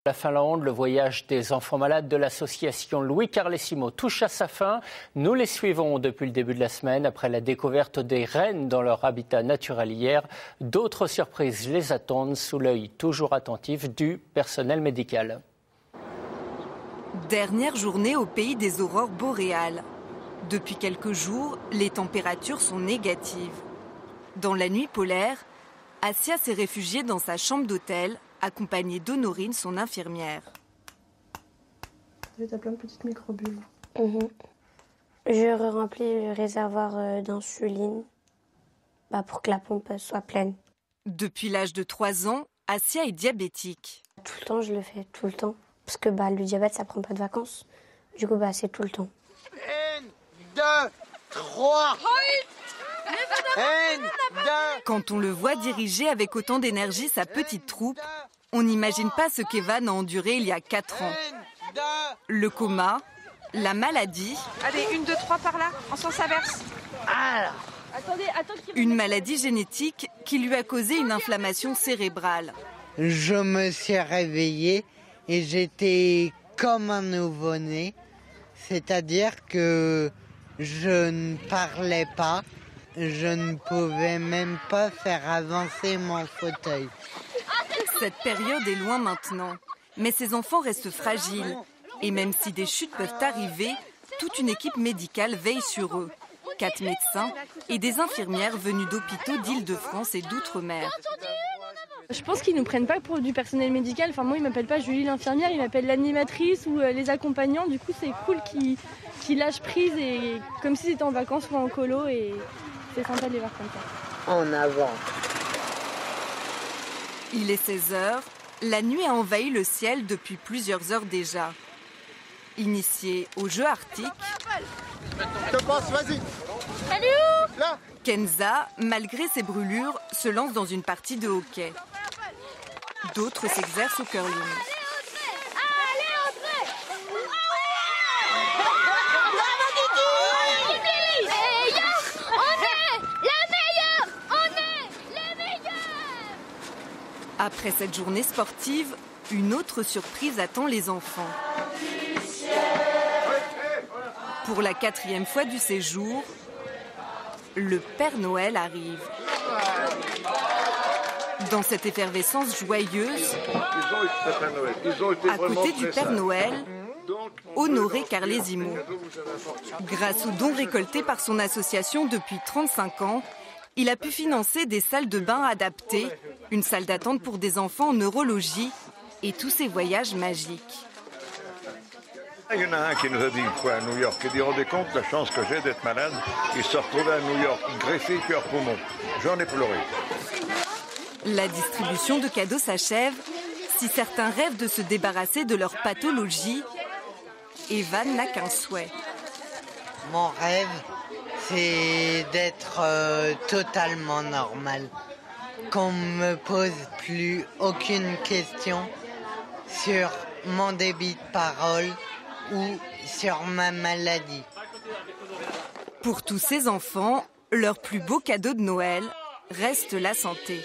La Finlande, le voyage des enfants malades de l'association Louis Carlesimo touche à sa fin. Nous les suivons depuis le début de la semaine. Après la découverte des rennes dans leur habitat naturel hier, d'autres surprises les attendent sous l'œil toujours attentif du personnel médical. Dernière journée au pays des aurores boréales. Depuis quelques jours, les températures sont négatives. Dans la nuit polaire, Assia s'est réfugiée dans sa chambre d'hôtel, accompagnée d'Honorine, son infirmière. Tu as plein de petites microbules. Je remplis le réservoir d'insuline pour que la pompe soit pleine. Depuis l'âge de 3 ans, Assia est diabétique. Tout le temps, je le fais tout le temps. Parce que le diabète, ça prend pas de vacances. Du coup, c'est tout le temps. 1, 2, 3. Quand on le voit diriger avec autant d'énergie sa petite troupe, on n'imagine pas ce qu'Evan a enduré il y a 4 ans. Le coma, la maladie. Allez, 1, 2, 3 par là, en sens inverse. Une maladie génétique qui lui a causé une inflammation cérébrale. Je me suis réveillée et j'étais comme un nouveau-né. C'est-à-dire que je ne parlais pas. Je ne pouvais même pas faire avancer mon fauteuil. Cette période est loin maintenant, mais ces enfants restent fragiles. Et même si des chutes peuvent arriver, toute une équipe médicale veille sur eux. 4 médecins et des infirmières venues d'hôpitaux d'Île-de-France et d'Outre-mer. Je pense qu'ils ne nous prennent pas pour du personnel médical. Enfin, moi, ils ne m'appellent pas Julie l'infirmière, ils m'appellent l'animatrice ou les accompagnants. Du coup, c'est cool qu'ils lâchent prise et comme si c'était en vacances ou en colo. Et c'est sympa de les voir comme ça. En avant. Il est 16h. La nuit a envahi le ciel depuis plusieurs heures déjà. Initiée au jeu arctique, vas-y. Là. Kenza, malgré ses brûlures, se lance dans une partie de hockey. D'autres s'exercent au curling. Après cette journée sportive, une autre surprise attend les enfants. Pour la 4e fois du séjour, le Père Noël arrive. Dans cette effervescence joyeuse, à côté du Père Noël, Honoré Carlesimo. Grâce aux dons récoltés par son association depuis 35 ans, il a pu financer des salles de bain adaptées, une salle d'attente pour des enfants en neurologie et tous ces voyages magiques. Il y en a un qui nous a dit une fois à New York, il dit, rendez compte la chance que j'ai d'être malade. Il se retrouvait à New York, greffé, cœur poumon. J'en ai pleuré. La distribution de cadeaux s'achève. Si certains rêvent de se débarrasser de leur pathologie, Evan n'a qu'un souhait. Mon rêve, c'est d'être totalement normal. Qu'on ne me pose plus aucune question sur mon débit de parole ou sur ma maladie. Pour tous ces enfants, leur plus beau cadeau de Noël reste la santé.